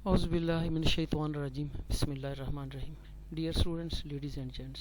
Auzu billahi minash shaitanir rajim. Bismillahir rahmanir rahim. Dear students, ladies and gents,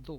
2।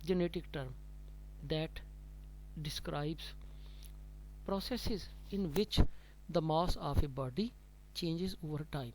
genetic term that describes processes in which the mass of a body changes over time.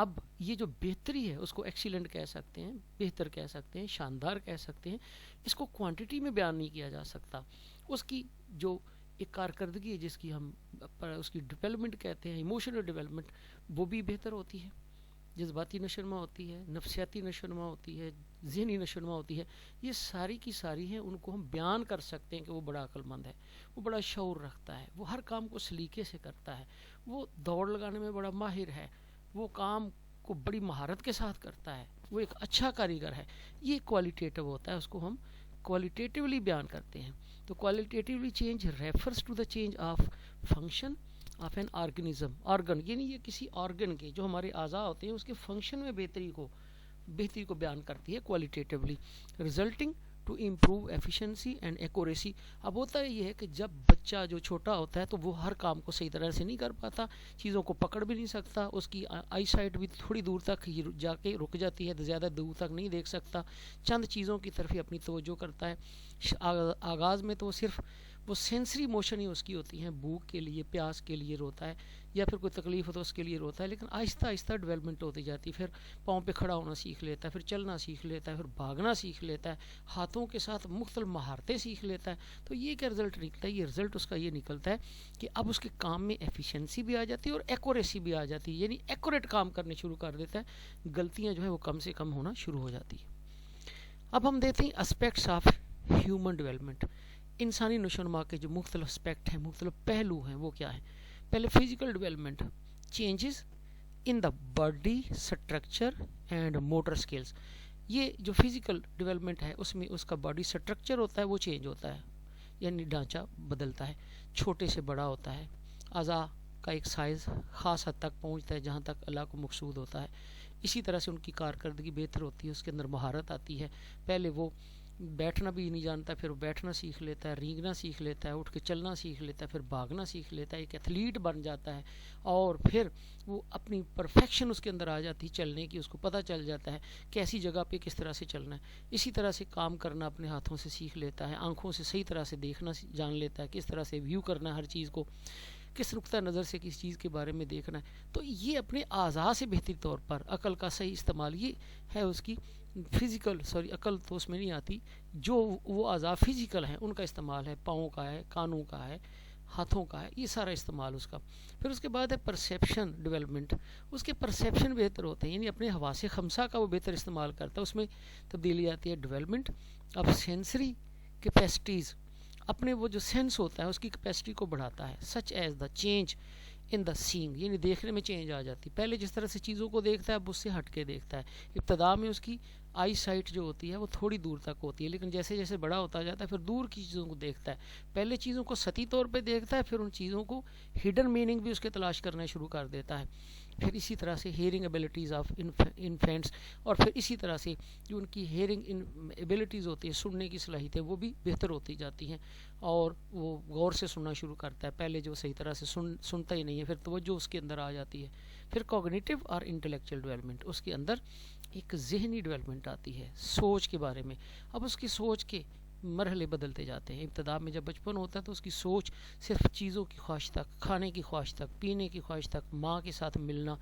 اب یہ جو بہتری ہے اس کو excellent کہہ سکتے ہیں، بہتر کہہ سکتے ہیں، شاندار کہہ سکتے ہیں. اس کو کوانٹٹی میں بیان نہیں کیا جا سکتا. اس کی جو ایک کارکردگی ہے جس کی ہم اس کی ڈیولپمنٹ کہتے ہیں، ایموشنل ڈیولپمنٹ، وہ بھی بہتر ہوتی ہے، جذباتی نشوونما ہوتی ہے، نفسیاتی نشوونما ہوتی ہے، ذہنی نشوونما ہوتی ہے. یہ ساری کی ساری ہیں، ان کو ہم بیان کر سکتے ہیں کہ وہ بڑا عقل مند ہے، وہ بڑا شعور رکھتا ہے، وہ ہر کام کو سلیقے سے کرتا ہے، وہ دوڑ لگانے میں بڑا ماہر ہے، وہ کام کو بڑی مہارت کے ساتھ کرتا ہے، وہ ایک اچھا کاریگر ہے. یہ کوالٹیٹیو ہوتا ہے، اس کو ہم کوالٹیٹیولی بیان کرتے ہیں. تو qualitatively change refers to the change of function of an organism. Organ یعنی یہ کسی آرگن کے جو ہمارے اعضاء ہوتے ہیں اس کے فنکشن میں بہتری کو بیان کرتی ہے qualitatively, resulting to improve efficiency and accuracy. اب ہوتا یہ ہے کہ جب بچہ جو چھوٹا ہوتا ہے تو وہ ہر کام کو صحیح طرح سے نہیں کر پاتا، چیزوں کو پکڑ بھی نہیں سکتا، اس کی آئی سائٹ بھی تھوڑی دور تک ہی جا کے رک جاتی ہے، زیادہ دور تک نہیں دیکھ سکتا، چند چیزوں کی طرف ہی اپنی توجہ کرتا ہے. آغاز میں تو وہ صرف وہ سینسری موشن ہی اس کی ہوتی ہیں، بھوک کے لیے، پیاس کے لیے روتا ہے، یا پھر کوئی تکلیف ہو تو اس کے لیے روتا ہے. لیکن آہستہ آہستہ ڈیولپمنٹ ہوتی جاتی ہے، پھر پاؤں پہ کھڑا ہونا سیکھ لیتا ہے، پھر چلنا سیکھ لیتا ہے، پھر بھاگنا سیکھ لیتا ہے، ہاتھوں کے ساتھ مختلف مہارتیں سیکھ لیتا ہے. تو یہ کیا رزلٹ نکلتا ہے؟ یہ رزلٹ اس کا یہ نکلتا ہے کہ اب اس کے کام میں ایفیشنسی بھی آ جاتی ہے اور ایکوریسی بھی آ جاتی ہے، یعنی ایکوریٹ کام کرنے شروع کر دیتا ہے، غلطیاں جو ہیں وہ کم سے کم ہونا شروع ہو جاتی ہیں. اب ہم دیتے ہیں اسپیکٹس آف ہیومن ڈیولپمنٹ. انسانی نشوونما کے جو مختلف اسپیکٹ ہیں، مختلف پہلو ہیں، وہ کیا ہیں؟ پہلے physical development, changes in the body structure and motor skills. یہ جو فزیکل ڈیولپمنٹ ہے اس میں اس کا باڈی اسٹرکچر ہوتا ہے وہ چینج ہوتا ہے، یعنی ڈھانچہ بدلتا ہے، چھوٹے سے بڑا ہوتا ہے، اعضاء کا ایک سائز خاص حد تک پہنچتا ہے جہاں تک اللہ کو مقصود ہوتا ہے. اسی طرح سے ان کی کارکردگی بہتر ہوتی ہے، اس کے اندر مہارت آتی ہے. پہلے وہ بیٹھنا بھی نہیں جانتا، پھر وہ بیٹھنا سیکھ لیتا ہے، رینگنا سیکھ لیتا ہے، اٹھ کے چلنا سیکھ لیتا ہے، پھر بھاگنا سیکھ لیتا ہے، ایک ایتھلیٹ بن جاتا ہے، اور پھر وہ اپنی پرفیکشن اس کے اندر آ جاتی ہے چلنے کی، اس کو پتہ چل جاتا ہے کیسی جگہ پہ کس طرح سے چلنا ہے. اسی طرح سے کام کرنا اپنے ہاتھوں سے سیکھ لیتا ہے، آنکھوں سے صحیح طرح سے دیکھنا جان لیتا ہے، کس طرح سے ویو کرنا ہے ہر چیز کو، کس نقطہ نظر سے کس چیز کے بارے میں دیکھنا ہے. تو یہ اپنے اعضاء سے بہتر طور پر عقل کا صحیح استعمال، یہ ہے اس کی عقل تو اس میں نہیں آتی، جو وہ اعضاء فزیکل ہیں ان کا استعمال ہے، پاؤں کا ہے، کانوں کا ہے، ہاتھوں کا ہے، یہ سارا استعمال اس کا. پھر اس کے بعد ہے پرسیپشن ڈیولپمنٹ. اس کے پرسیپشن بہتر ہوتے ہیں، یعنی اپنے حواس خمسہ کا وہ بہتر استعمال کرتا ہے. اس میں تبدیلی آتی ہے ڈیولپمنٹ آف سینسری کیپیسٹیز. اپنے وہ جو سینس ہوتا ہے اس کی کیپیسٹی کو بڑھاتا ہے، such as the change in دا سینگ، یعنی دیکھنے میں چینج آ جاتی. پہلے جس طرح سے چیزوں کو دیکھتا ہے اب اس سے ہٹ کے دیکھتا ہے. ابتدا میں اس کی آئی سائٹ جو ہوتی ہے وہ تھوڑی دور تک ہوتی ہے، لیکن جیسے جیسے بڑا ہوتا جاتا ہے پھر دور کی چیزوں کو دیکھتا ہے. پہلے چیزوں کو سطحی طور پہ دیکھتا ہے، پھر ان چیزوں کو ہڈن میننگ بھی اس کے تلاش کرنا شروع کر دیتا ہے. پھر اسی طرح سے ہیئرنگ ایبلٹیز آف انفینٹس، اور پھر اسی طرح سے جو ان کی ہیئرنگ ایبلٹیز ہوتی ہیں، سننے کی صلاحیتیں، وہ بھی بہتر ہوتی جاتی ہیں، اور وہ غور سے سننا شروع کرتا ہے. پہلے جو صحیح طرح سے سنتا ہی نہیں ہے، پھر توجہ اس کے اندر آ جاتی ہے. پھر کوگنیٹیو اور انٹلیکچوئل ڈیولپمنٹ، اس کے اندر ایک ذہنی ڈیولپمنٹ آتی ہے سوچ کے بارے میں. اب اس کی سوچ کے مرحلے بدلتے جاتے ہیں. ابتدا میں جب بچپن ہوتا ہے تو اس کی سوچ صرف چیزوں کی خواہش تک، کھانے کی خواہش تک، پینے کی خواہش تک، ماں کے ساتھ ملنا،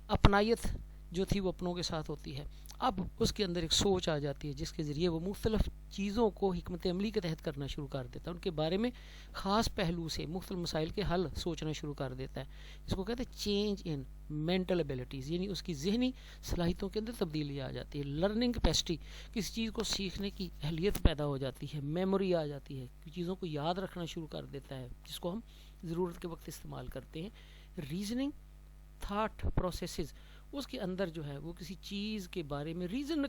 اپنائیت جو تھی وہ اپنوں کے ساتھ ہوتی ہے. اب اس کے اندر ایک سوچ آ جاتی ہے جس کے ذریعے وہ مختلف چیزوں کو حکمت عملی کے تحت کرنا شروع کر دیتا ہے، ان کے بارے میں خاص پہلو سے مختلف مسائل کے حل سوچنا شروع کر دیتا ہے. اس کو کہتے ہیں چینج ان مینٹل ایبلٹیز، یعنی اس کی ذہنی صلاحیتوں کے اندر تبدیلی آ جاتی ہے. لرننگ کیپیسٹی، کسی چیز کو سیکھنے کی اہلیت پیدا ہو جاتی ہے. میموری آ جاتی ہے، چیزوں کو یاد رکھنا شروع کر دیتا ہے جس کو ہم ضرورت کے وقت استعمال کرتے ہیں. ریزننگ تھاٹ پروسیسز، اس کے اندر جو ہے وہ کسی چیز کے بارے میں ریزن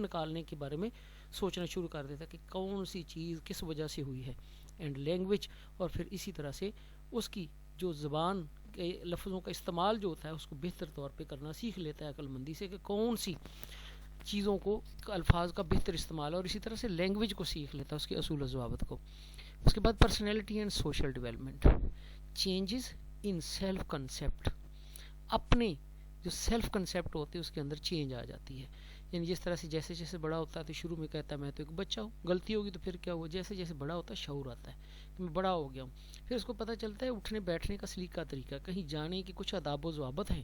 نکالنے کے بارے میں سوچنا شروع کر دیتا ہے کہ کون سی چیز کس وجہ سے ہوئی ہے. اینڈ لینگویج، اور پھر اسی طرح سے اس کی جو زبان کے لفظوں کا استعمال جو ہوتا ہے اس کو بہتر طور پہ کرنا سیکھ لیتا ہے عقل مندی سے، کہ کون سی چیزوں کو الفاظ کا بہتر استعمال ہے، اور اسی طرح سے لینگویج کو سیکھ لیتا ہے، اس کے اصول و ضوابط کو. اس کے بعد personality and social development, changes in self concept. اپنے جو سیلف کنسیپٹ ہوتے ہیں اس کے اندر چینج آ جاتی ہے. یعنی جس طرح سے جیسے جیسے بڑا ہوتا ہے تو شروع میں کہتا ہے میں تو ایک بچہ ہوں، غلطی ہوگی تو پھر کیا ہوا، جیسے جیسے بڑا ہوتا ہے شعور آتا ہے کہ میں بڑا ہو گیا ہوں. پھر اس کو پتہ چلتا ہے اٹھنے بیٹھنے کا سلیقہ طریقہ، کہیں جانے کی کچھ آداب و ضوابط ہیں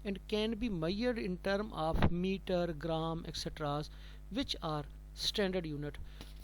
and can be measured in term of meter, gram, etc. which are standard unit।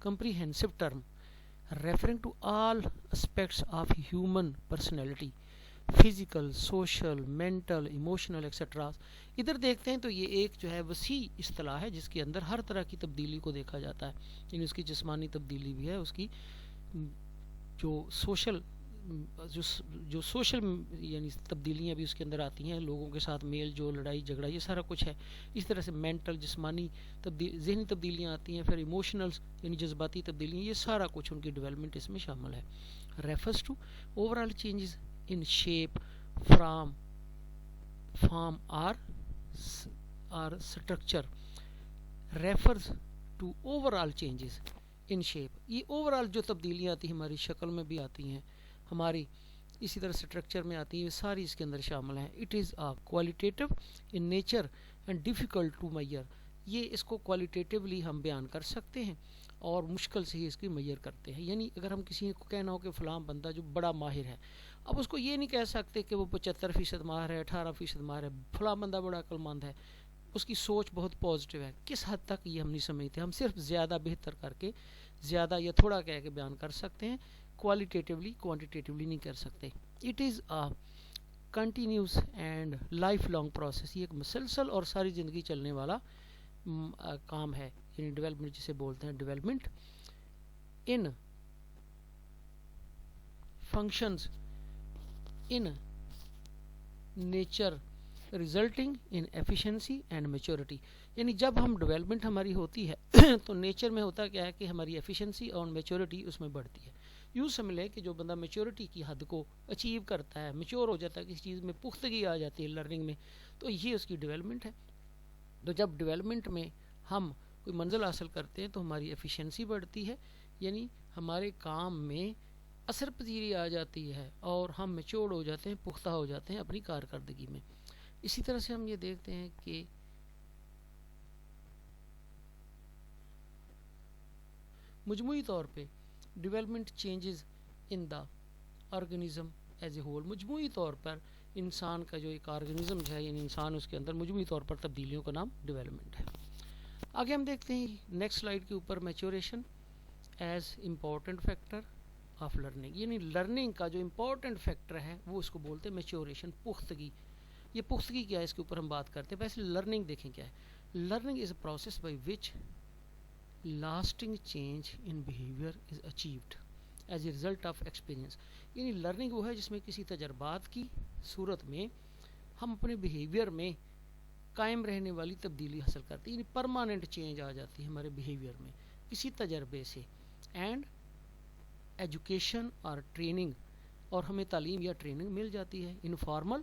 comprehensive term referring to all aspects of human personality physical, social, mental, emotional etcetera. ادھر دیکھتے ہیں تو یہ ایک جو ہے وسیع اصطلاح ہے جس کے اندر ہر طرح کی تبدیلی کو دیکھا جاتا ہے. یعنی اس کی جسمانی تبدیلی بھی ہے، اس کی جو سوشل جو سوشل یعنی تبدیلیاں بھی اس کے اندر آتی ہیں، لوگوں کے ساتھ میل جو لڑائی جھگڑا یہ سارا کچھ ہے. اس طرح سے مینٹل جسمانی ذہنی تبدیلیاں آتی ہیں، پھر ایموشنل یعنی جذباتی تبدیلیاں، یہ سارا کچھ ان کی ڈیولپمنٹ اس میں شامل ہے. Refers to overall changes in shape, form or structure. refers to overall changes in shape. یہ overall جو تبدیلیاں آتی ہیں ہماری شکل میں بھی آتی ہیں، ہماری اسی طرح اسٹرکچر میں آتی ہیں، ساری اس کے اندر شامل ہیں. it is a qualitative in nature and difficult to measure. یہ اس کو qualitatively ہم بیان کر سکتے ہیں اور مشکل سے ہی اس کی میئر کرتے ہیں. یعنی اگر ہم کسی کو کہنا ہو کہ فلاں بندہ جو بڑا ماہر ہے، اب اس کو یہ نہیں کہہ سکتے کہ وہ 75% ماہر ہے، 18% ماہر ہے. فلاں بندہ بڑا عقل مند ہے، اس کی سوچ بہت پازیٹیو ہے. کس حد تک یہ ہم نہیں سمجھتے، ہم صرف زیادہ بہتر کر کے زیادہ یا تھوڑا کہہ کے بیان کر سکتے ہیں، کوالٹیٹیولی کوانٹیٹیولی نہیں کر سکتے. It is a continuous and life long process. یہ ایک مسلسل اور ساری زندگی چلنے والا کام ہے. یعنی ڈیولپمنٹ جسے بولتے ہیں، development in functions in nature resulting in efficiency and maturity. یعنی جب ہم ڈیولپمنٹ ہماری ہوتی ہے تو نیچر میں ہوتا کیا ہے کہ ہماری ایفیشنسی اور میچورٹی اس میں بڑھتی ہے. یوں سمجھ لیں کہ جو بندہ میچورٹی کی حد کو اچیو کرتا ہے، میچور ہو جاتا ہے، کسی چیز میں پختگی آ جاتی ہے لرننگ میں، تو یہ اس کی ڈیولپمنٹ ہے. تو جب ڈیولپمنٹ میں ہم کوئی منزل حاصل کرتے ہیں تو ہماری ایفیشنسی بڑھتی ہے، یعنی ہمارے کام میں اثر پذیری آ جاتی ہے اور ہم میچور ہو جاتے ہیں، پختہ ہو جاتے ہیں اپنی کارکردگی میں. اسی طرح سے ہم یہ دیکھتے ہیں کہ مجموعی طور پہ development changes in the organism as a whole. مجموعی طور پر انسان کا جو ایک آرگنزم ہے، یعنی انسان، اس کے اندر مجموعی طور پر تبدیلیوں کا نام ڈیولپمنٹ ہے. آگے ہم دیکھتے ہیں نیکسٹ سلائیڈ کے اوپر maturation as important factor of learning. یعنی لرننگ کا جو امپورٹنٹ فیکٹر ہے وہ اس کو بولتے ہیں میچوریشن، پختگی. یہ پختگی کیا ہے اس کے اوپر ہم بات کرتے ہیں. ویسے لرننگ دیکھیں کیا ہے. Learning is a process by which lasting change in behaviour is achieved as a result of experience. یعنی لرننگ وہ ہے جس میں کسی تجربات کی صورت میں ہم اپنے بیہیویئر میں قائم رہنے والی تبدیلی حاصل کرتے ہیں. یعنی پرماننٹ چینج آ جاتی ہے ہمارے بیہیویئر میں کسی تجربے سے. اینڈ ایجوکیشن اور ٹریننگ، اور ہمیں تعلیم یا ٹریننگ مل جاتی ہے انفارمل،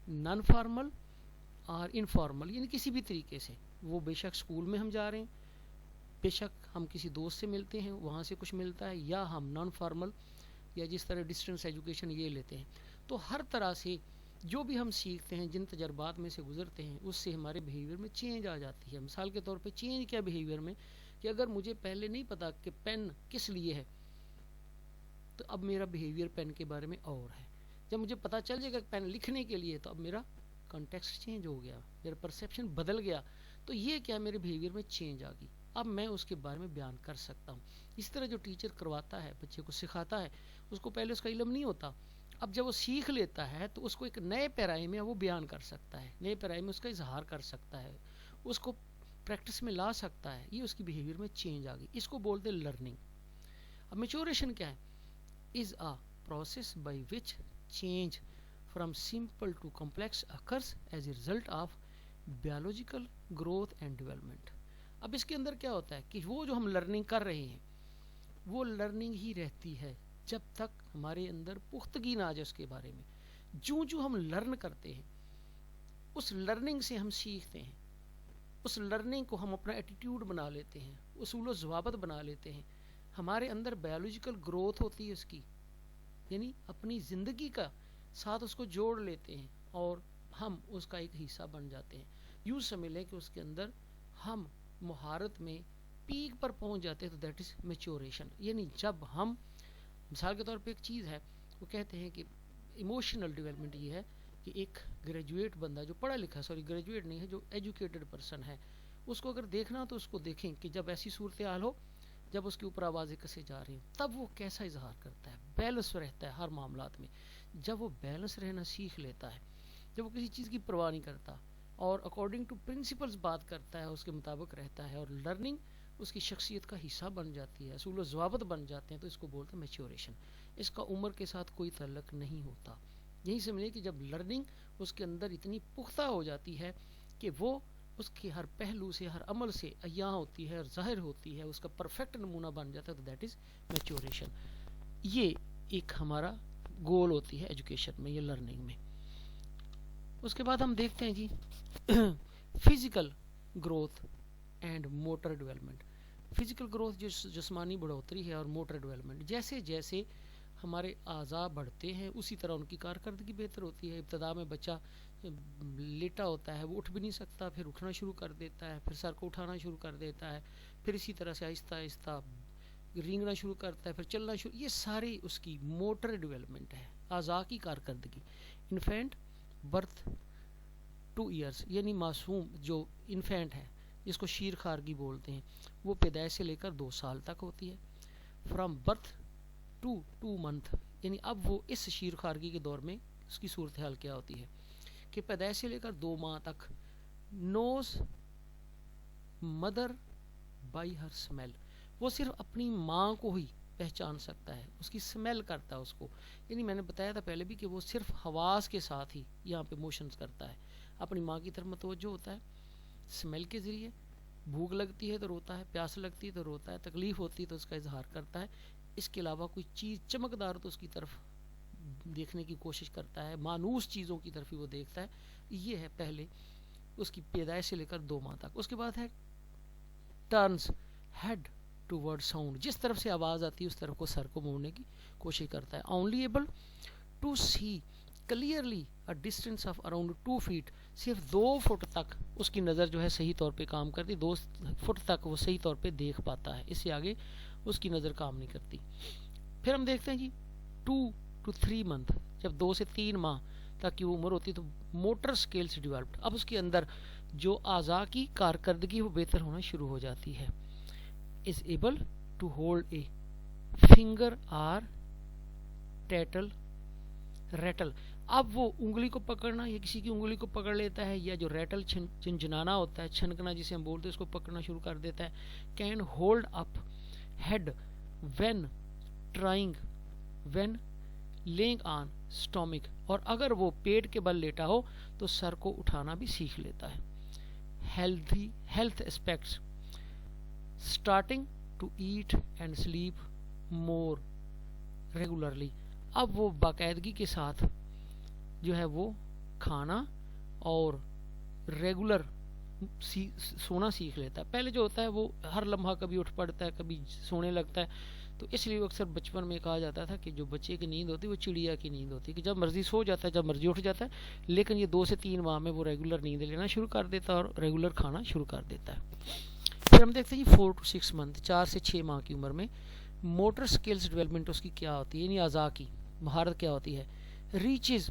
نان فارمل اور انفارمل. یعنی کسی بھی طریقے سے، وہ بے شک اسکول میں ہم جا رہے ہیں، بے شک ہم کسی دوست سے ملتے ہیں وہاں سے کچھ ملتا ہے، یا ہم نان فارمل یا جس طرح ڈسٹینس ایجوکیشن یہ لیتے ہیں. تو ہر طرح سے جو بھی ہم سیکھتے ہیں، جن تجربات میں سے گزرتے ہیں، اس سے ہمارے بیہیویئر میں چینج آ جاتی ہے. مثال کے طور پہ چینج کیا بیہیویئر میں، کہ اگر مجھے پہلے نہیں پتا کہ پین کس لیے ہے، تو اب میرا بیہیویئر پین کے بارے میں اور ہے. جب مجھے پتا چل جائے گا کہ پین لکھنے کے لیے، تو اب میرا کنٹیکسٹ چینج ہو گیا، میرا پرسیپشن بدل گیا. تو یہ کیا، میرے بیہیویئر میں چینج آ گئی. اب میں اس کے بارے میں بیان کر سکتا ہوں. اس طرح جو ٹیچر کرواتا ہے، بچے کو سکھاتا ہے، اس کو پہلے اس کا علم نہیں ہوتا. اب جب وہ سیکھ لیتا ہے تو اس کو ایک نئے پیرائی میں وہ بیان کر سکتا ہے، نئے پیرائی میں اس کا اظہار کر سکتا ہے، اس کو پریکٹس میں لا سکتا ہے. یہ اس کی بیہیویئر میں چینج آ گئی. اس کو بولتے ہیں لرننگ. اب میچوریشن کیا ہے؟ is a process by which change from simple to complex occurs as a result of biological growth and development. اب اس کے اندر کیا ہوتا ہے کہ وہ جو ہم لرننگ کر رہے ہیں وہ لرننگ ہی رہتی ہے جب تک ہمارے اندر پختگی نہ آ جائے اس کے بارے میں. جو ہم لرن کرتے ہیں، اس لرننگ سے ہم سیکھتے ہیں، اس لرننگ کو ہم اپنا ایٹیٹیوڈ بنا لیتے ہیں، اصول و ضوابط بنا لیتے ہیں. ہمارے اندر بایولوجیکل گروتھ ہوتی ہے اس کی، یعنی اپنی زندگی کا ساتھ اس کو جوڑ لیتے ہیں اور ہم اس کا ایک حصہ بن جاتے ہیں. یوں سمجھ لیں کہ اس کے اندر ہم مہارت میں پیک پر پہنچ جاتے ہیں. تو دیٹ از میچوریشن. یعنی جب ہم، مثال کے طور پہ ایک چیز ہے، وہ کہتے ہیں کہ ایموشنل ڈیولپمنٹ یہ ہے کہ ایک گریجویٹ بندہ جو پڑھا لکھا، گریجویٹ نہیں ہے، جو ایجوکیٹڈ پرسن ہے، اس کو اگر دیکھنا تو اس کو دیکھیں کہ جب ایسی صورتحال ہو جب اس کے اوپر آوازیں کسے جا رہی ہیں تب وہ کیسا اظہار کرتا ہے، بیلنس رہتا ہے ہر معاملات میں. جب وہ بیلنس رہنا سیکھ لیتا ہے، جب وہ کسی چیز کی پرواہ نہیں کرتا اور اکارڈنگ ٹو پرنسپلز بات کرتا ہے، اس کے مطابق رہتا ہے، اور لرننگ اس کی شخصیت کا حصہ بن جاتی ہے، اصول و ضوابط بن جاتے ہیں، تو اس کو بولتے ہیں میچوریشن. اس کا عمر کے ساتھ کوئی تعلق نہیں ہوتا. یہی سمجھے کہ جب لرننگ اس کے اندر اتنی پختہ ہو جاتی ہے کہ وہ اس کے ہر پہلو سے، ہر عمل سے عیاں ہوتی ہے اور ظاہر ہوتی ہے، اس کا پرفیکٹ نمونہ بن جاتا ہے، تو دیٹ از میچوریشن. یہ ایک ہمارا گول ہوتی ہے ایجوکیشن میں، یہ لرننگ میں. اس کے بعد ہم دیکھتے ہیں جی physical growth and motor development. Physical growth جو جسمانی بڑھوتری ہے اور موٹر ڈیولپمنٹ، جیسے جیسے ہمارے اعضاء بڑھتے ہیں اسی طرح ان کی کارکردگی بہتر ہوتی ہے. ابتدا میں بچہ لیٹا ہوتا ہے، وہ اٹھ بھی نہیں سکتا، پھر اٹھنا شروع کر دیتا ہے، پھر سر کو اٹھانا شروع کر دیتا ہے، پھر اسی طرح سے آہستہ آہستہ رینگنا شروع کرتا ہے، پھر چلنا شروع. یہ ساری اس کی موٹر ڈیولپمنٹ ہے، اعضاء کی کارکردگی. انفینٹ برتھ 2 ایئرس، یعنی معصوم جو انفینٹ ہے جس کو شیر خارگی بولتے ہیں، وہ پیدائش سے لے کر 2 سال تک ہوتی ہے. فرام برتھ ٹو 2 منتھ، یعنی اب وہ اس شیر خارگی کے دور میں اس کی صورتحال کیا ہوتی ہے کہ پیدائش سے لے کر 2 ماہ تک نوز مدر بائی ہر اسمیل، وہ صرف اپنی ماں کو ہی پہچان سکتا ہے، اس کی اسمیل کرتا ہے اس کو. یعنی میں نے بتایا تھا پہلے بھی کہ وہ صرف حواس کے ساتھ ہی یہاں پہ موشنز کرتا ہے، اپنی ماں کی طرف متوجہ ہوتا ہے اسمیل کے ذریعے. بھوک لگتی ہے تو روتا ہے، پیاس لگتی ہے تو روتا ہے، تکلیف ہوتی ہے تو اس کا اظہار کرتا ہے. اس کے علاوہ کوئی چیز چمکدار تو اس کی طرف دیکھنے کی کوشش کرتا ہے، مانوس چیزوں کی طرف ہی وہ دیکھتا ہے. یہ ہے پہلے اس کی پیدائش سے لے کر 2 ماہ تک. اس کے بعد ہے turns head toward sound, جس طرف سے آواز آتی ہے اس طرف کو سر کو موڑنے کی کوشش کرتا ہے. Only able to see clearly a distance of around 2 feet، صرف 2 فٹ تک اس کی نظر جو ہے صحیح طور پہ کام کرتی، 2 فٹ تک وہ صحیح طور پہ دیکھ پاتا ہے، اس سے آگے اس کی نظر کام نہیں کرتی. پھر ہم دیکھتے ہیں جی 2 to 3 منتھ، جب 2 سے 3 ماہ تک کی وہ عمر ہوتی ہے تو موٹر سکلز ڈیولپڈ، اب اس کے اندر جو اعضاء کی کارکردگی وہ بہتر ہونا شروع ہو جاتی ہے. is able to hold a finger or ٹیٹل ریٹل، اب وہ انگلی کو پکڑنا یا کسی کی انگلی کو پکڑ لیتا ہے، یا جو ریٹل چنچنانا ہوتا ہے، چھنکنا جسے ہم بولتے ہیں، اس کو پکڑنا شروع کر دیتا ہے. Can hold up head when trying when lying on stomach, اور اگر وہ پیٹ کے بل لیٹا ہو تو سر کو اٹھانا بھی سیکھ لیتا ہے. Health aspects starting to eat and sleep more regularly, اب وہ باقاعدگی کے ساتھ جو ہے وہ کھانا اور ریگولر سونا سیکھ لیتا ہے. پہلے جو ہوتا ہے وہ ہر لمحہ کبھی اٹھ پڑتا ہے، کبھی سونے لگتا ہے، تو اس لیے اکثر بچپن میں کہا جاتا تھا کہ جو بچے کی نیند ہوتی ہے وہ چڑیا کی نیند ہوتی ہے، کہ جب مرضی سو جاتا ہے، جب مرضی اٹھ جاتا ہے، لیکن یہ 2 سے 3 ماہ میں وہ ریگولر نیند لینا شروع کر دیتا ہے اور ریگولر کھانا شروع کر دیتا ہے. پھر ہم دیکھتے ہیں 4 to 6 منتھ، 4 سے 6 ماہ کی عمر میں موٹر سکلز ڈیولپمنٹ اس کی کیا ہوتی ہے، یعنی اعضاء کی مہارت کیا ہوتی ہے. ریچز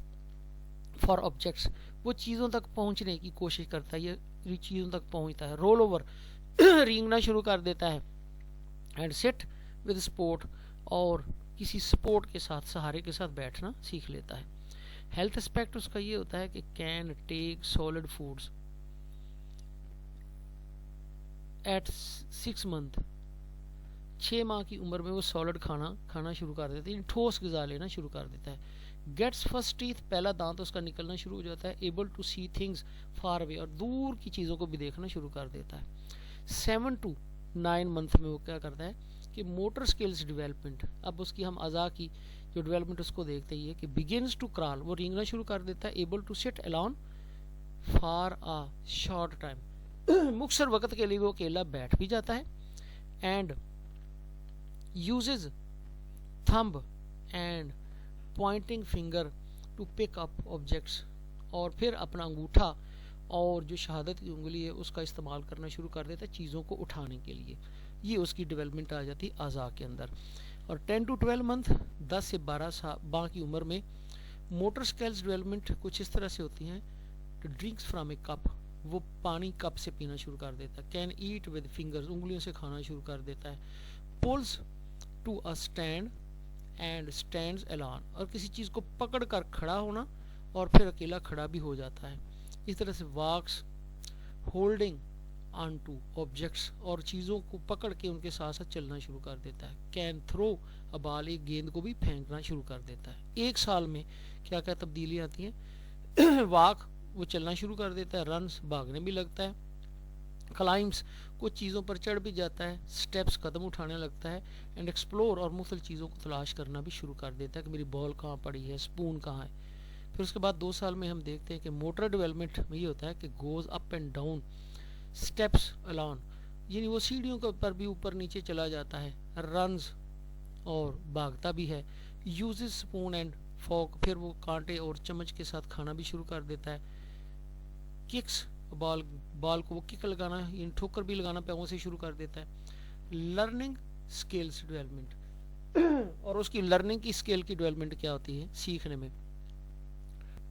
فار آبجیکٹس، وہ چیزوں تک پہنچنے کی کوشش کرتا ہے، یہ چیزوں تک پہنچتا ہے. رول اوور رینگنا شروع کر دیتا ہے. اینڈ سٹ ود سپورٹ، اور کسی سپورٹ کے ساتھ، سہارے کے ساتھ بیٹھنا سیکھ لیتا ہے. ہیلتھ اسپیکٹ اس کا یہ ہوتا ہے کہ can take solid foods at 6 month, 6 ماہ کی عمر میں وہ سالڈ کھانا شروع کر دیتا ہے، یعنی ٹھوس غذا لینا شروع کر دیتا ہے. گیٹس فرسٹ ٹیتھ، پہلا دانت اس کا نکلنا شروع ہو جاتا ہے. Able to see things far away, اور دور کی چیزوں کو بھی دیکھنا شروع کر دیتا ہے. 7 to 9 منتھ میں وہ کیا کرتا ہے کہ موٹر سکلز ڈیولپمنٹ، اب اس کی ہم اعضاء کی جو ڈیولپمنٹ اس کو دیکھتے ہی ہے کہ بگنس ٹو کرال، وہ رینگنا شروع کر دیتا ہے. Able to sit alone for a short time, مختصر وقت کے لیے وہ اکیلا بیٹھ بھی جاتا ہے. And uses thumb and pointing finger to pick up objects، اور پھر اپنا انگوٹھا اور جو شہادت کی انگلی ہے اس کا استعمال کرنا شروع کر دیتا ہے چیزوں کو اٹھانے کے لیے. یہ اس کی ڈیولپمنٹ آ جاتی ہے اعضاء کے اندر. اور 10 to 12 منتھ، 10 سے 12 ماہ کی عمر میں موٹر سکلز ڈیولپمنٹ کچھ اس طرح سے ہوتی ہیں. ڈرنکس فرام اے کپ، وہ پانی کپ سے پینا شروع کر دیتا ہے. کین ایٹ ود فنگرز، انگلیوں سے کھانا شروع کر دیتا ہے. pulls to a stand and stands alone, اور کسی چیز کو پکڑ کر کھڑا ہونا اور پھر اکیلا کھڑا بھی ہو جاتا ہے. اس طرح سے walks holding on to objects, اور چیزوں کو پکڑ کے ان کے ساتھ ساتھ چلنا شروع کر دیتا ہے. can throw a ball, ایک گیند کو بھی پھینکنا شروع کر دیتا ہے. ایک سال میں کیا کیا تبدیلیاں آتی ہیں؟ walk وہ چلنا شروع کر دیتا ہے, runs بھاگنے بھی لگتا ہے, climbs کچھ چیزوں پر چڑھ بھی جاتا ہے, steps قدم اٹھانے لگتا ہے, and explore اور مختلف چیزوں کو تلاش کرنا بھی شروع کر دیتا ہے کہ میری بال کہاں پڑی ہے, اسپون کہاں ہے. پھر اس کے بعد 2 سال میں ہم دیکھتے ہیں کہ موٹر ڈیولپمنٹ میں یہ ہوتا ہے کہ goes up and down steps along, یعنی وہ سیڑھیوں کے اوپر بھی اوپر نیچے چلا جاتا ہے, runs اور بھاگتا بھی ہے, uses spoon and fork, پھر وہ کانٹے اور چمچ کے ساتھ کھانا بھی شروع کر دیتا ہے, kicks بال کو وہ کک لگانا یعنی ٹھوکر بھی لگانا پیروں سے شروع کر دیتا ہے. لرننگ اسکلس ڈیولپمنٹ, اور اس کی لرننگ کی اسکل کی ڈیولپمنٹ کیا ہوتی ہے؟ سیکھنے میں.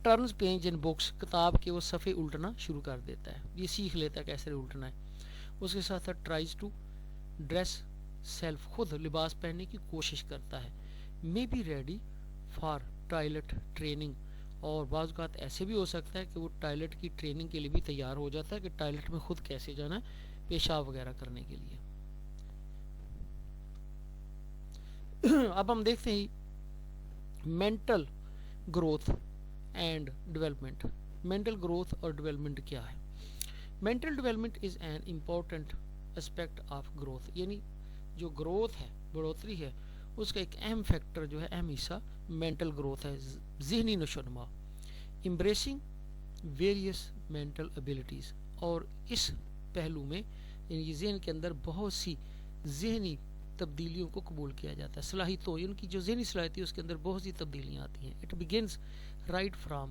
ٹرنز پیج ان بکس, کتاب کے وہ صفحے الٹنا شروع کر دیتا ہے, یہ سیکھ لیتا ہے کیسے الٹنا ہے. اس کے ساتھ ساتھ ٹرائز ٹو ڈریس سیلف, خود لباس پہننے کی کوشش کرتا ہے. May be ready for toilet training, اور بعض اوقات ایسے بھی ہو سکتا ہے کہ وہ ٹوائلٹ کی ٹریننگ کے لیے بھی تیار ہو جاتا ہے کہ ٹوائلٹ میں خود کیسے جانا ہے پیشاب وغیرہ کرنے کے لیے. اب ہم دیکھتے ہیں mental growth and development. Mental growth اور ڈیولپمنٹ کیا ہے؟ Mental development is an important aspect of growth, یعنی جو گروتھ ہے, بڑھوتری ہے, اس کا ایک اہم فیکٹر جو ہے, اہم حصہ مینٹل گروتھ ہے, ذہنی نشوونما. امبریسنگ ویریس مینٹل ابیلٹیز, اور اس پہلو میں یعنی ذہن کے اندر بہت سی ذہنی تبدیلیوں کو قبول کیا جاتا ہے. صلاحیتوں, ان کی جو ذہنی صلاحیت ہے اس کے اندر بہت سی تبدیلیاں آتی ہیں. It begins right from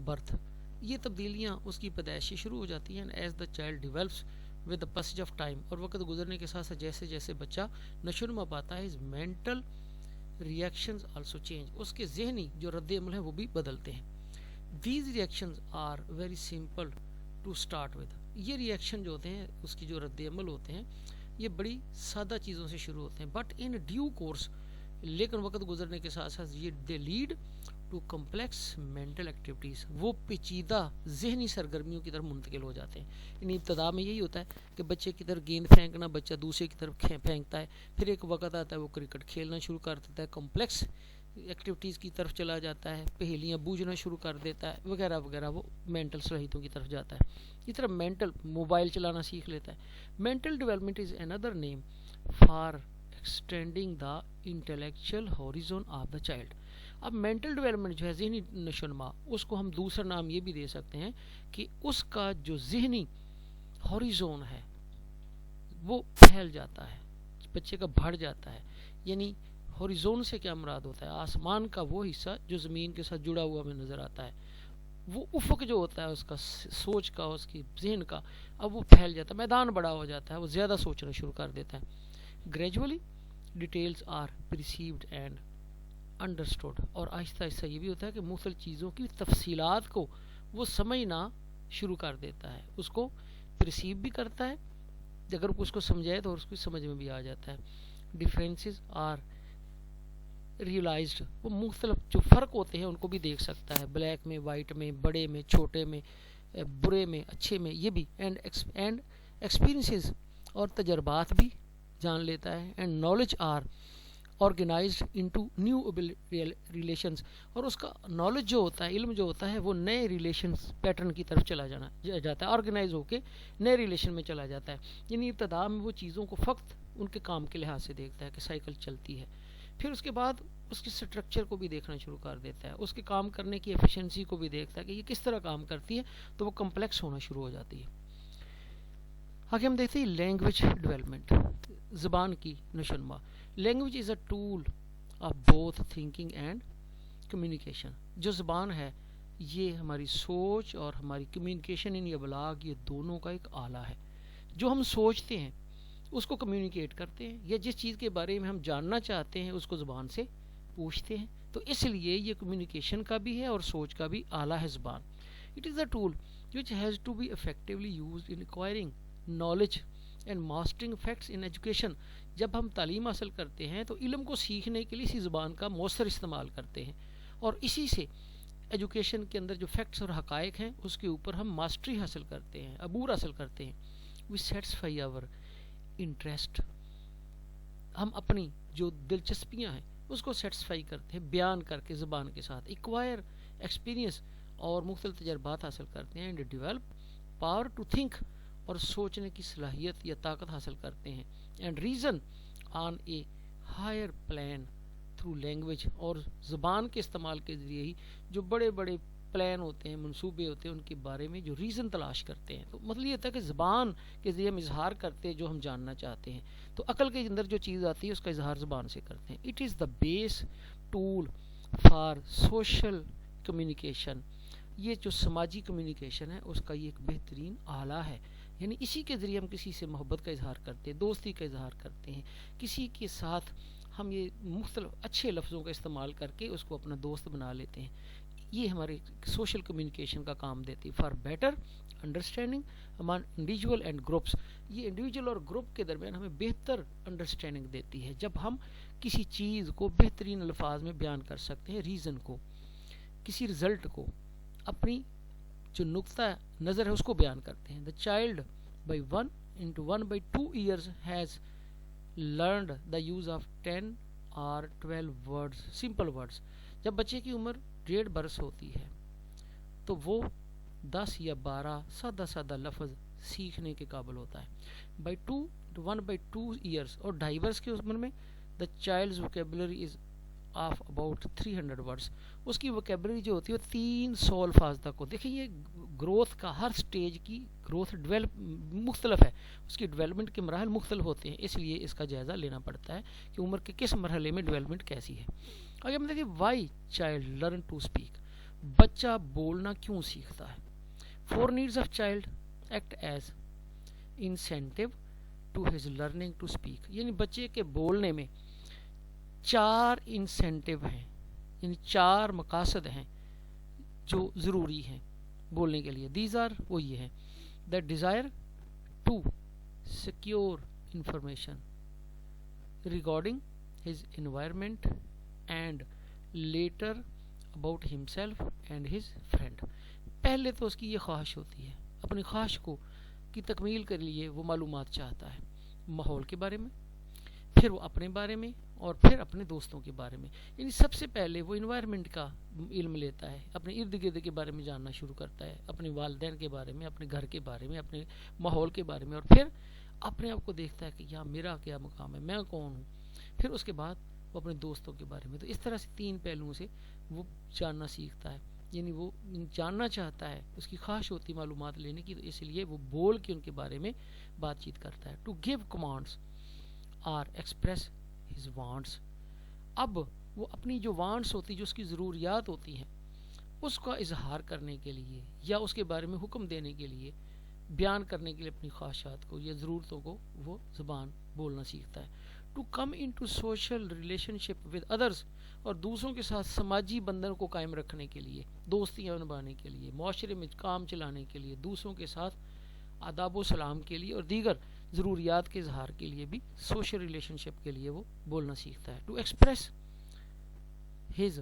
birth, یہ تبدیلیاں اس کی پیدائش سے شروع ہو جاتی ہیں. As the child develops with the passage of time, اور وقت گزرنے کے ساتھ ساتھ جیسے جیسے بچہ نشوونما پاتا ہے, مینٹل ریئیکشنز آلسو چینج, اس کے ذہنی جو رد عمل ہیں وہ بھی بدلتے ہیں. These reactions are very simple to start with, یہ ریئیکشن جو ہوتے ہیں اس کی جو رد عمل ہوتے ہیں یہ بڑی سادہ چیزوں سے شروع ہوتے ہیں. بٹ ان ڈیو کورس, لیکن وقت گزرنے کے ساتھ ساتھ یہ they lead to complex mental activities, وہ پیچیدہ ذہنی سرگرمیوں کی طرف منتقل ہو جاتے ہیں. یعنی ابتدا میں یہی ہوتا ہے کہ بچے کی طرف گیند پھینکنا, بچہ دوسرے کی طرف پھینکتا ہے, پھر ایک وقت آتا ہے وہ کرکٹ کھیلنا شروع کر دیتا ہے, کمپلیکس ایکٹیویٹیز کی طرف چلا جاتا ہے, پہیلیاں بوجھنا شروع کر دیتا ہے وغیرہ وغیرہ, وہ مینٹل صلاحیتوں کی طرف جاتا ہے. اس طرح مینٹل موبائل چلانا سیکھ لیتا ہے. Mental development is another name for extending the intellectual horizon of the child. اب مینٹل ڈیولپمنٹ جو ہے, ذہنی نشوونما, اس کو ہم دوسرا نام یہ بھی دے سکتے ہیں کہ اس کا جو ذہنی ہوریزون ہے وہ پھیل جاتا ہے, بچے کا بڑھ جاتا ہے. یعنی ہوریزون سے کیا مراد ہوتا ہے؟ آسمان کا وہ حصہ جو زمین کے ساتھ جڑا ہوا ہمیں نظر آتا ہے, وہ افق جو ہوتا ہے اس کا, سوچ کا, اس کی ذہن کا, اب وہ پھیل جاتا ہے, میدان بڑا ہو جاتا ہے, وہ زیادہ سوچنا شروع کر دیتا ہے. Gradually details are perceived and understood, اور آہستہ آہستہ یہ بھی ہوتا ہے کہ مختلف چیزوں کی تفصیلات کو وہ سمجھنا شروع کر دیتا ہے, اس کو پرسیو بھی کرتا ہے, اگر اس کو سمجھائے تو اس کو سمجھ میں بھی آ جاتا ہے. ڈفرینسز آر ریئلائزڈ, وہ مختلف جو فرق ہوتے ہیں ان کو بھی دیکھ سکتا ہے, بلیک میں, وائٹ میں, بڑے میں, چھوٹے میں, برے میں, اچھے میں, یہ بھی. اینڈ ایکسپیرینسز, اور تجربات بھی جان لیتا ہے. And knowledge are organised into new relations, اور اس کا نالج جو ہوتا ہے, علم جو ہوتا ہے, وہ نئے ریلیشنز پیٹرن کی طرف چلا جاتا ہے, آرگنائز ہو کے نئے ریلیشن میں چلا جاتا ہے. یعنی ابتدا میں وہ چیزوں کو فقط ان کے کام کے لحاظ سے دیکھتا ہے کہ سائیکل چلتی ہے, پھر اس کے بعد اس کے سٹرکچر کو بھی دیکھنا شروع کر دیتا ہے, اس کے کام کرنے کی ایفیشنسی کو بھی دیکھتا ہے کہ یہ کس طرح کام کرتی ہے, تو وہ کمپلیکس ہونا شروع ہو جاتی ہے. آگے ہم دیکھتے ہیں لینگویج ڈیولپمنٹ, زبان کی نشوونما. Language is a tool of both thinking and communication. جو زبان ہے یہ ہماری سوچ اور ہماری کمیونیکیشن یعنی ابلاغ, یہ دونوں کا ایک آلہ ہے. جو ہم سوچتے ہیں اس کو کمیونیکیٹ کرتے ہیں, یا جس چیز کے بارے میں ہم جاننا چاہتے ہیں اس کو زبان سے پوچھتے ہیں, تو اس لیے یہ کمیونیکیشن کا بھی ہے اور سوچ کا بھی آلہ ہے زبان. It is a tool which has to be effectively used in acquiring knowledge and mastering facts in education. جب ہم تعلیم حاصل کرتے ہیں تو علم کو سیکھنے کے لیے اسی زبان کا مؤثر استعمال کرتے ہیں، اور اسی سے ایجوکیشن کے اندر جو فیکٹس اور حقائق ہیں اس کے اوپر ہم ماسٹری حاصل کرتے ہیں، عبور حاصل کرتے ہیں. وی سیٹسفائی آور انٹرسٹ، ہم اپنی جو دلچسپیاں ہیں اس کو سیٹسفائی کرتے ہیں بیان کر کے زبان کے ساتھ. ایکوائر ایکسپیرینس اور مختلف تجربات حاصل کرتے ہیں. And develop power to think, اور سوچنے کی صلاحیت یا طاقت حاصل کرتے ہیں. And reason on a higher plan through language, اور زبان کے استعمال کے ذریعے ہی جو بڑے بڑے پلان ہوتے ہیں، منصوبے ہوتے ہیں، ان کے بارے میں جو ریزن تلاش کرتے ہیں. تو مطلب یہ تھا کہ زبان کے ذریعے ہم اظہار کرتے ہیں جو ہم جاننا چاہتے ہیں. تو عقل کے اندر جو چیز آتی ہے اس کا اظہار زبان سے کرتے ہیں. It is the base tool for social communication, یہ جو سماجی کمیونیکیشن ہے اس کا یہ ایک بہترین آلہ ہے. یعنی اسی کے ذریعے ہم کسی سے محبت کا اظہار کرتے ہیں، دوستی کا اظہار کرتے ہیں، کسی کے ساتھ ہم یہ مختلف اچھے لفظوں کا استعمال کر کے اس کو اپنا دوست بنا لیتے ہیں. یہ ہمارے سوشل کمیونیکیشن کا کام دیتی ہے. For better understanding among individual and groups, یہ انڈیویجول اور گروپ کے درمیان ہمیں بہتر انڈرسٹینڈنگ دیتی ہے جب ہم کسی چیز کو بہترین الفاظ میں بیان کر سکتے ہیں، ریزن کو، کسی رزلٹ کو، اپنی جو نقطہ نظر ہے اس کو بیان کرتے ہیں. The child by 1 into 1/2 years has learned the use of 10 or 12 words, simple words. جب بچے کی عمر 1.5 برس ہوتی ہے تو وہ 10 یا 12 سادہ سادہ لفظ سیکھنے کے قابل ہوتا ہے. 1/2 years اور 2.5 برس کی عمر میں the child's vocabulary is of about 300 words. اس کی وکیبلری جو ہوتی ہے وہ 300 الفاظ تک ہو. دیکھیں یہ گروتھ کا، ہر سٹیج کی گروتھ مختلف ہے، اس کی ڈیولپمنٹ کے مراحل مختلف ہوتے ہیں، اس لیے اس کا جائزہ لینا پڑتا ہے کہ عمر کے کس مرحلے میں ڈیولپمنٹ کیسی ہے. اگر ہم دیکھیں why child learn to speak, بچہ بولنا کیوں سیکھتا ہے. 4 needs of child act as incentive to his learning to speak، یعنی بچے کے بولنے میں 4 انسینٹیو ہیں، یعنی 4 مقاصد ہیں جو ضروری ہیں بولنے کے لیے. دیز آر، وہ یہ ہیں: the desire to secure information regarding his environment and later about himself and his friend. پہلے تو اس کی یہ خواہش ہوتی ہے، اپنی خواہش کو کی تکمیل کے لیے وہ معلومات چاہتا ہے ماحول کے بارے میں، پھر وہ اپنے بارے میں، اور پھر اپنے دوستوں کے بارے میں. یعنی سب سے پہلے وہ انوائرمنٹ کا علم لیتا ہے، اپنے ارد گرد کے بارے میں جاننا شروع کرتا ہے، اپنے والدین کے بارے میں، اپنے گھر کے بارے میں، اپنے ماحول کے بارے میں، اور پھر اپنے آپ کو دیکھتا ہے کہ یہاں میرا کیا مقام ہے، میں کون ہوں. پھر اس کے بعد وہ اپنے دوستوں کے بارے میں. تو اس طرح سے 3 پہلوؤں سے وہ جاننا سیکھتا ہے. یعنی وہ جاننا چاہتا ہے، اس کی خواہش ہوتی ہے معلومات لینے کی، تو اس لیے وہ بول کے ان کے بارے میں بات چیت کرتا ہے. To give commands or express his wants, اب وہ اپنی جو وانٹس ہوتی، جو اس کی ضروریات ہوتی ہیں، اس کا اظہار کرنے کے لیے یا اس کے بارے میں حکم دینے کے لیے، بیان کرنے کے لیے اپنی خواہشات کو یا ضرورتوں کو وہ زبان بولنا سیکھتا ہے. To come into social relationship with others, اور دوسروں کے ساتھ سماجی بندھن کو قائم رکھنے کے لیے، دوستیاں نبھانے کے لیے، معاشرے میں کام چلانے کے لیے، دوسروں کے ساتھ آداب و سلام کے لیے اور دیگر ضروریات کے اظہار کے لیے بھی سوشل ریلیشن شپ کے لیے وہ بولنا سیکھتا ہے. To express his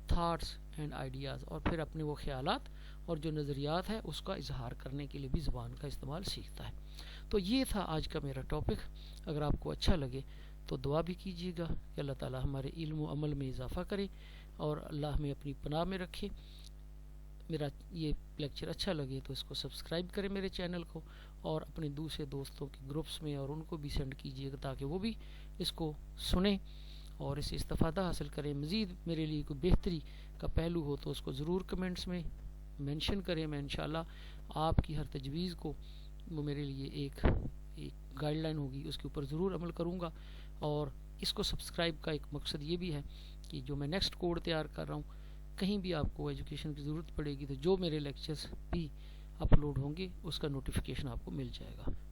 thoughts and ideas, اور پھر اپنے وہ خیالات اور جو نظریات ہیں اس کا اظہار کرنے کے لیے بھی زبان کا استعمال سیکھتا ہے. تو یہ تھا آج کا میرا ٹاپک. اگر آپ کو اچھا لگے تو دعا بھی کیجیے گا کہ اللہ تعالی ہمارے علم و عمل میں اضافہ کرے اور اللہ ہمیں اپنی پناہ میں رکھے. میرا یہ لیکچر اچھا لگے تو اس کو سبسکرائب کریں میرے چینل کو، اور اپنے دوسرے دوستوں کے گروپس میں اور ان کو بھی سینڈ کیجیے گا تاکہ وہ بھی اس کو سنیں اور اس سے استفادہ حاصل کریں. مزید میرے لیے کوئی بہتری کا پہلو ہو تو اس کو ضرور کمنٹس میں مینشن کریں. میں انشاءاللہ آپ کی ہر تجویز کو، وہ میرے لیے ایک گائیڈ لائن ہوگی، اس کے اوپر ضرور عمل کروں گا. اور اس کو سبسکرائب کا ایک مقصد یہ بھی ہے کہ جو میں نیکسٹ کوڈ تیار کر رہا ہوں، کہیں بھی آپ کو ایجوکیشن کی ضرورت پڑے گی تو جو میرے لیکچرز بھی اپلوڈ ہوں گے اس کا نوٹیفیکیشن آپ کو مل جائے گا.